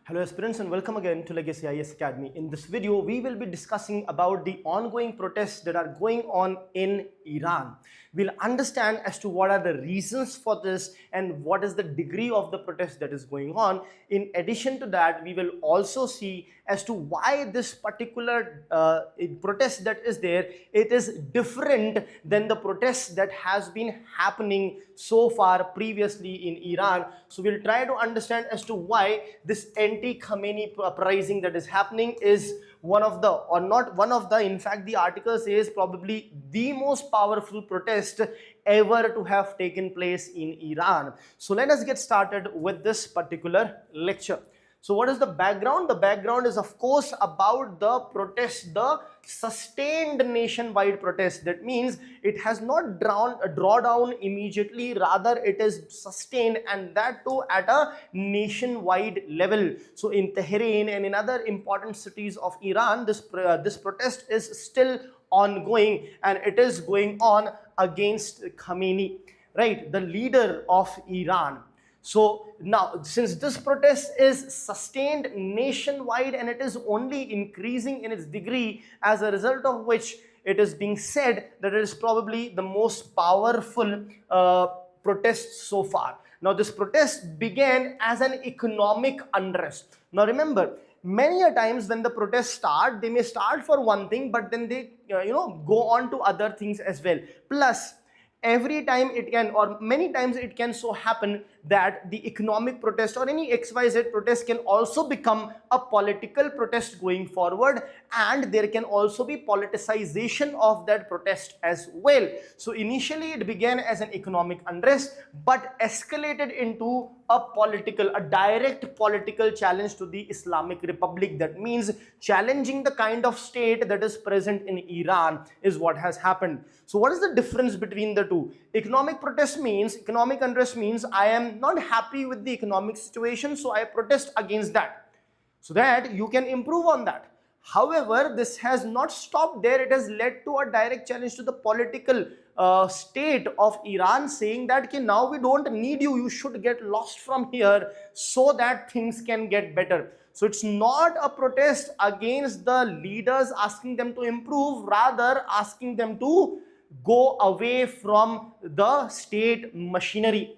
Hello aspirants and welcome again to Legacy IAS Academy. In this video, we will be discussing about the ongoing protests that are going on in Iran. We'll understand as to what are the reasons for this and what is the degree of the protest that is going on. In addition to that, we will also see as to why this particular protest that is there, it is different than the protests that has been happening so far previously in Iran. So we'll try to understand as to why this anti-Khamenei uprising that is happening is one of the, or not one of the, in fact the article says probably the most powerful protest ever to have taken place in Iran. So let us get started with this particular lecture. So what is the background? The background is of course about the protest, the sustained nationwide protest. That means it has not draw down immediately, rather it is sustained, and that too at a nationwide level. So in Tehran and in other important cities of Iran, this protest is still ongoing, and it is going on against Khamenei, right, the leader of Iran. So now, since this protest is sustained nationwide and it is only increasing in its degree, as a result of which it is being said that it is probably the most powerful protest so far. Now, this protest began as an economic unrest. Now, remember, many a times when the protests start, they may start for one thing, but then they go on to other things as well. Plus, every time it can, or many times it can so happen that the economic protest or any XYZ protest can also become a political protest going forward, and there can also be politicization of that protest as well. So initially it began as an economic unrest but escalated into a direct political challenge to the Islamic Republic. That means challenging the kind of state that is present in Iran is what has happened. So what is the difference between the two? Economic unrest means I am not happy with the economic situation, so I protest against that, so that you can improve on that. However, this has not stopped there. It has led to a direct challenge to the political state of Iran, saying that okay, now we don't need you, you should get lost from here so that things can get better. So it's not a protest against the leaders asking them to improve, rather asking them to go away from the state machinery.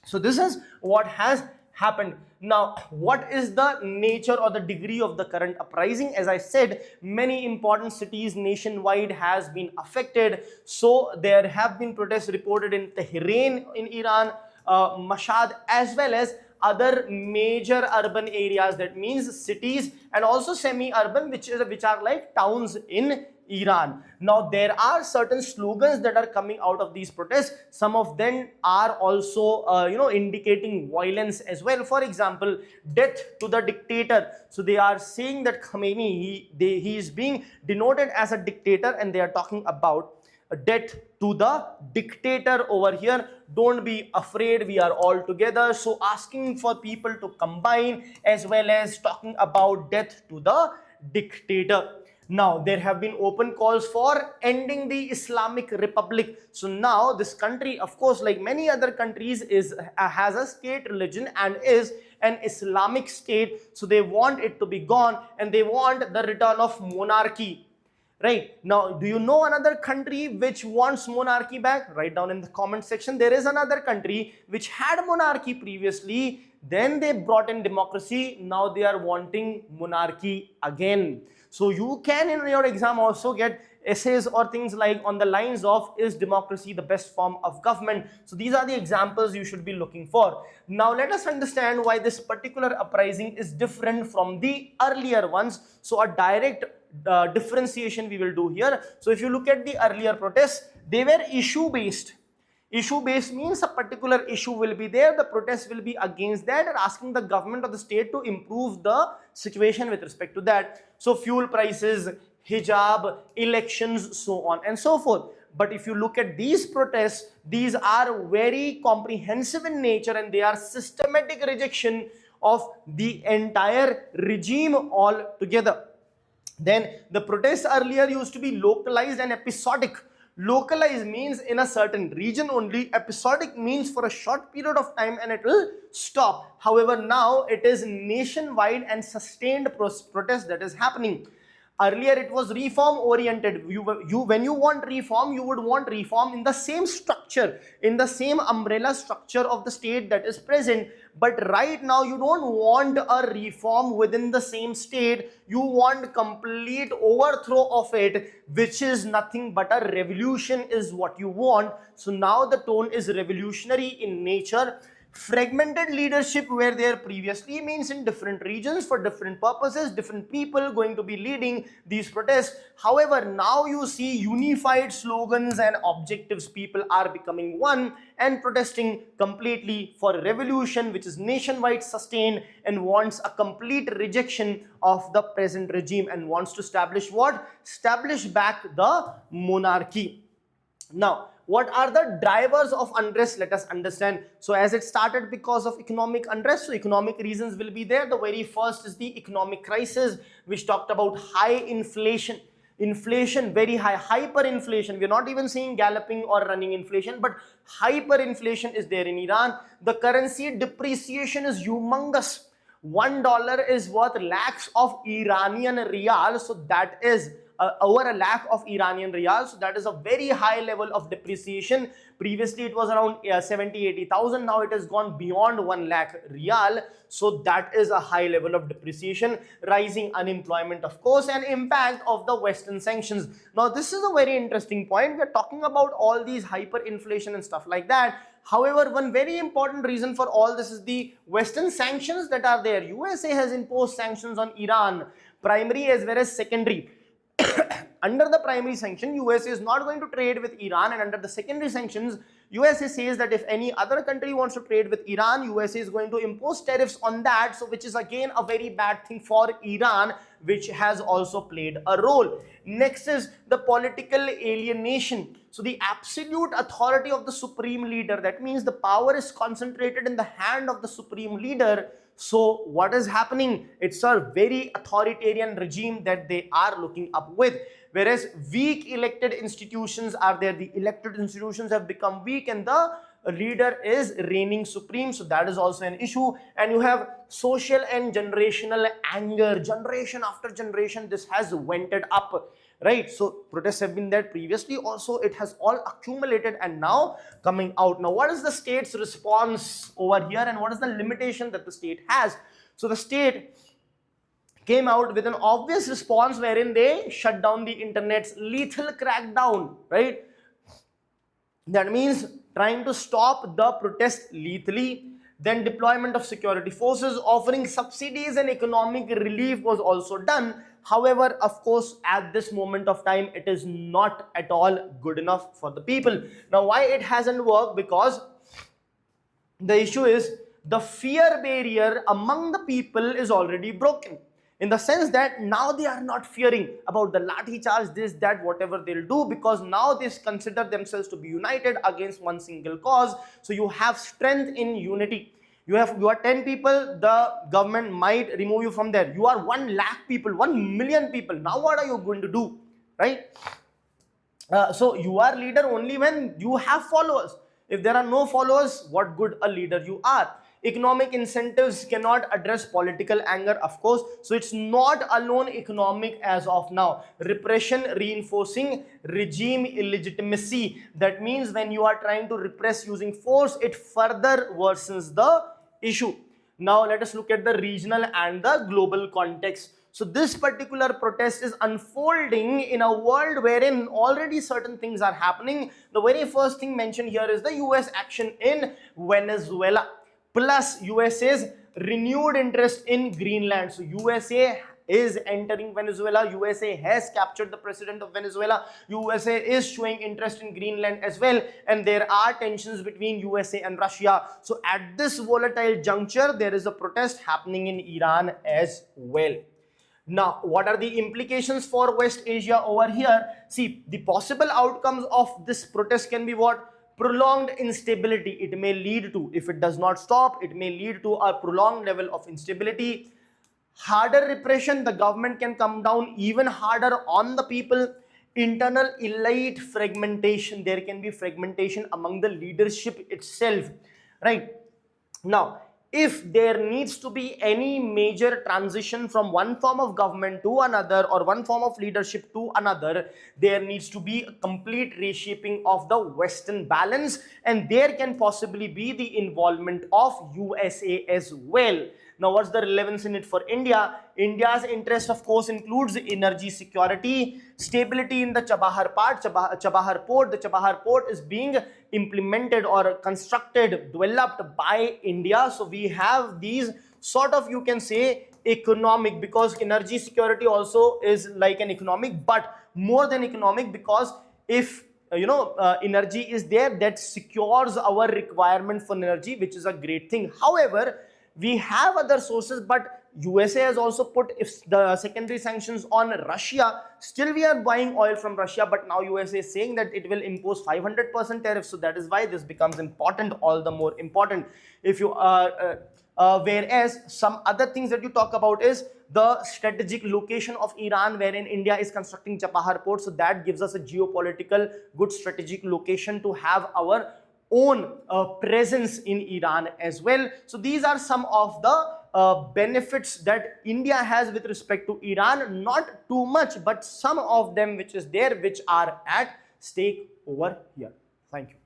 So this is what has happened. Now, what is the nature or the degree of the current uprising? As I said, many important cities nationwide has been affected. So there have been protests reported in Tehran in Iran, Mashhad, as well as other major urban areas, that means cities, and also semi-urban, which are like towns in Iran. Now, there are certain slogans that are coming out of these protests. Some of them are also indicating violence as well. For example, death to the dictator. So they are saying that Khamenei, he is being denoted as a dictator, and they are talking about death to the dictator over here. Don't be afraid, we are all together. So asking for people to combine, as well as talking about death to the dictator. Now, there have been open calls for ending the Islamic Republic. So now this country, of course, like many other countries, has a state religion and is an Islamic state. So they want it to be gone, and they want the return of monarchy. Right now, do you know another country which wants monarchy back? Write down in the comment section. There is another country which had monarchy previously, then they brought in democracy, now they are wanting monarchy again. So you can in your exam also get essays or things like on the lines of, is democracy the best form of government? So these are the examples you should be looking for. Now let us understand why this particular uprising is different from the earlier ones. So a direct differentiation we will do here. So if you look at the earlier protests, they were issue based. Issue based means a particular issue will be there, the protest will be against that, and asking the government or the state to improve the situation with respect to that. So fuel prices, hijab, elections, so on and so forth. But if you look at these protests, these are very comprehensive in nature, and they are systematic rejection of the entire regime altogether. Then the protests earlier used to be localized and episodic. Localized means in a certain region only. Episodic means for a short period of time and it will stop. However, now it is nationwide and sustained protest that is happening. Earlier it was reform oriented. When you want reform, you would want reform in the same structure, in the same umbrella structure of the state that is present. But right now you don't want a reform within the same state. You want complete overthrow of it, which is nothing but a revolution is what you want. So now the tone is revolutionary in nature. Fragmented leadership were there previously means in different regions for different purposes, different people going to be leading these protests. However, now you see unified slogans and objectives. People are becoming one and protesting completely for revolution, which is nationwide, sustained, and wants a complete rejection of the present regime and wants to establish what? Establish back the monarchy. Now, what are the drivers of unrest? Let us understand. So as it started because of economic unrest, so economic reasons will be there. The very first is the economic crisis, which talked about high inflation. Inflation very high, hyperinflation. We're not even seeing galloping or running inflation, but hyperinflation is there in Iran. The currency depreciation is humongous. $1 is worth lakhs of Iranian riyal, so that is over a lakh of Iranian riyals. So that is a very high level of depreciation. Previously it was around 70,000-80,000. Now it has gone beyond 1 lakh riyal. So that is a high level of depreciation. Rising unemployment, of course, and impact of the Western sanctions. Now this is a very interesting point. We are talking about all these hyperinflation and stuff like that. However, one very important reason for all this is the Western sanctions that are there. USA has imposed sanctions on Iran, primary as well as secondary. Under the primary sanction, USA is not going to trade with Iran, and under the secondary sanctions, USA says that if any other country wants to trade with Iran, USA is going to impose tariffs on that, so which is again a very bad thing for Iran, which has also played a role. Next is the political alienation. So the absolute authority of the supreme leader, that means the power is concentrated in the hand of the supreme leader. So what is happening? It's a very authoritarian regime that they are looking up with. Whereas weak elected institutions are there. The elected institutions have become weak and the leader is reigning supreme. So that is also an issue. And you have social and generational anger. Generation after generation, this has vented up. Right, so protests have been there previously also. It has all accumulated and now coming out. Now, what is the state's response over here and what is the limitation that the state has? So the state came out with an obvious response wherein they shut down the internet's lethal crackdown, right? That means trying to stop the protest lethally. Then deployment of security forces, offering subsidies and economic relief was also done. However, of course, at this moment of time, it is not at all good enough for the people. Now, why it hasn't worked? Because the issue is the fear barrier among the people is already broken. In the sense that now they are not fearing about the lathi charge, this, that, whatever they'll do, because now they consider themselves to be united against one single cause. So you have strength in unity. You are 10 people, the government might remove you from there. You are 1 lakh people, 1 million people. Now what are you going to do, right? So you are leader only when you have followers. If there are no followers, what good a leader you are? Economic incentives cannot address political anger, of course. So it's not alone economic as of now. Repression reinforcing regime illegitimacy. That means when you are trying to repress using force, it further worsens the issue. Now let us look at the regional and the global context. So this particular protest is unfolding in a world wherein already certain things are happening. The very first thing mentioned here is the US action in Venezuela, plus USA's renewed interest in Greenland. So USA is entering Venezuela. USA has captured the president of Venezuela. USA is showing interest in Greenland as well. And there are tensions between USA and Russia. So at this volatile juncture, there is a protest happening in Iran as well. Now, what are the implications for West Asia over here? See, the possible outcomes of this protest can be what? Prolonged instability. It may lead to, if it does not stop, it may lead to a prolonged level of instability. Harder repression, the government can come down even harder on the people. internal elite fragmentation. There can be fragmentation among the leadership itself, right? Now, if there needs to be any major transition from one form of government to another or one form of leadership to another, there needs to be a complete reshaping of the Western balance, and there can possibly be the involvement of USA as well. Now, what's the relevance in it for India? India's interest, of course, includes energy security, stability in the Chabahar port. The Chabahar port is being implemented or constructed, developed by India. So we have these sort of, you can say, economic, because energy security also is like an economic, but more than economic, because if energy is there, that secures our requirement for energy, which is a great thing. However, we have other sources, but USA has also put if the secondary sanctions on Russia. Still we are buying oil from Russia, but now USA is saying that it will impose 500% tariffs. So that is why this becomes important, all the more important. If you whereas some other things that you talk about is the strategic location of Iran, wherein India is constructing Chabahar port. So that gives us a geopolitical good strategic location to have our own presence in Iran as well. So these are some of the benefits that India has with respect to Iran. Not too much, but some of them which is there, which are at stake over here. Thank you.